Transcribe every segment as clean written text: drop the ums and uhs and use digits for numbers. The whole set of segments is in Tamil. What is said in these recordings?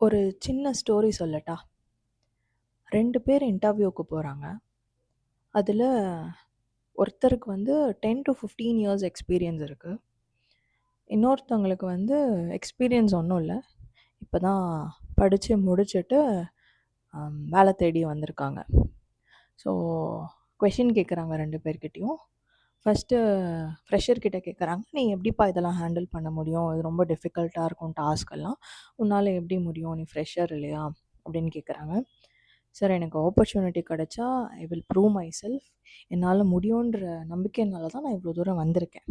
ஒரு சின்ன ஸ்டோரி சொல்லட்டா? 2 பேர் இன்டர்வியூக்கு போறாங்க. அதுல ஒருத்தருக்கு வந்து 10 டூ 15 இயர்ஸ் எக்ஸ்பீரியன்ஸ் இருக்கு. இன்னொருத்தவங்களுக்கு வந்து எக்ஸ்பீரியன்ஸ் ஒண்ணும் இல்ல. இப்ப தான் படிச்சு முடிச்சுட்டு வேலை தேடி வந்திருக்காங்க. ஸோ கொஸ்டின் கேட்குறாங்க 2 பேர்கிட்டயும். ஃபர்ஸ்ட்டு ஃப்ரெஷர் கிட்ட கேட்குறாங்க, "நீ எப்படிப்பா இதெல்லாம் ஹேண்டில் பண்ண முடியும்? இது ரொம்ப டிஃபிகல்ட்டா இருக்கும் டாஸ்க் எல்லாம். உன்னால எப்படி முடியும்? நீ ஃப்ரெஷர் இல்லையா?" அப்படின்னு கேட்குறாங்க. "சார், எனக்கு ஆப்பர்ச்சுனிட்டி கிடைச்சா I will prove my self. என்னால முடியுன்ற நம்பிக்கையினால தான் நான் இவ்வளோ தூரம் வந்திருக்கேன்."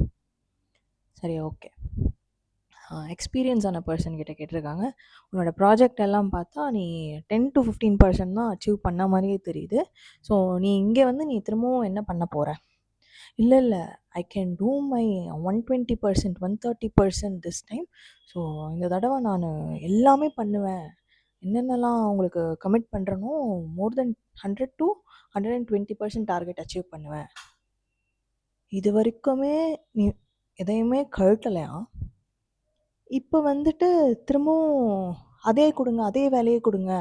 சரி, ஓகே. எக்ஸ்பீரியன்ஸ் ஆன பர்சன் கிட்ட கேட்டிருக்காங்க, "உன்னோட ப்ராஜெக்ட் எல்லாம் பார்த்தா நீ 10 to 15% தான் அச்சீவ் பண்ண மாரியே தெரியுது. ஸோ நீ இங்கே வந்து நீ திரும்பவும் என்ன பண்ண போற?" "இல்ல, இல்ல. I can do my 120%, 130% this time. So இந்த தடவ நானு எல்லாமே பண்ணுவேன். என்னென்னலாம் உங்களுக்கு கமிட் பண்றேனோ more than 100 to 120% target achieve பண்ணுவேன்." இதுவரைக்குமே நீ எதையுமே கழட்டலையாம். இப்ப வந்துட்டு திரும்பவும் அதே குடுங்க, அதே வேலைய குடுங்க.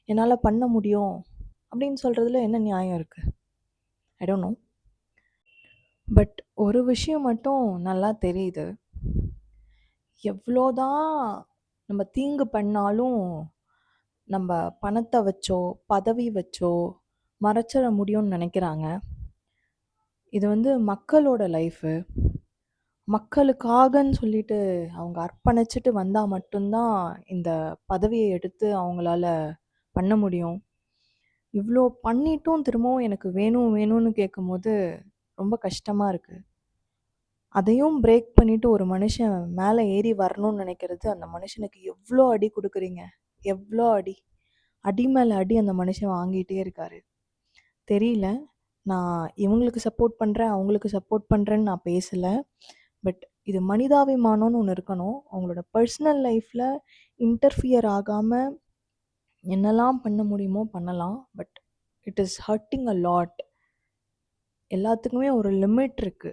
என்னால பண்ண முடியும் அப்படின்னு சொல்றதுல என்ன நியாயம் இருக்கு? I don't know. பட் ஒரு விஷயம் மட்டும் நல்லா தெரியுது. எவ்வளோதான் நம்ம தீங்கு பண்ணாலும், நம்ம பணத்த வச்சோ, பதவி வச்சோ மறைச்சிட முடியும்னு நெனைக்கிறாங்க. இது வந்து மக்களோட லைஃபு. மக்களுக்காகன்னு சொல்லிட்டு அவங்க அர்ப்பணிச்சுட்டு வந்தா மட்டும் தான் இந்த பதவிய எடுத்து அவங்களால பண்ண முடியும். இவ்ளோ பண்ணிட்டும் திரும்பவும் எனக்கு வேணும் வேணும்னு கேட்கும்போது ரொம்ப கஷ்டமா இருக்கு. அதையும் பிரேக் பண்ணிட்டு ஒரு மனுஷன் மேல ஏறி வரணும்னு நினைக்கிறது, அந்த மனுஷனுக்கு எவ்ளோ அடி குடுக்குறீங்க? எவ்ளோ அடி? அடி மேல அடி அந்த மனுஷன் வாங்கிட்டே இருக்காரு. தெரியல. நான் இவங்களுக்கு சப்போர்ட் பண்றேன், அவங்களுக்கு சப்போர்ட் பண்றேன்னு நான் பேசல. பட் இது மனிதாபிமானம்னு ஒண்ணு இருக்கணும். அவங்களோட பர்சனல் லைஃப்ல இன்டர்ஃபியர் ஆகாம என்னலாம் பண்ண முடியுமோ பண்ணலாம். But it is hurting a lot. எல்லாத்துக்குமே ஒரு லிமிட் இருக்கு.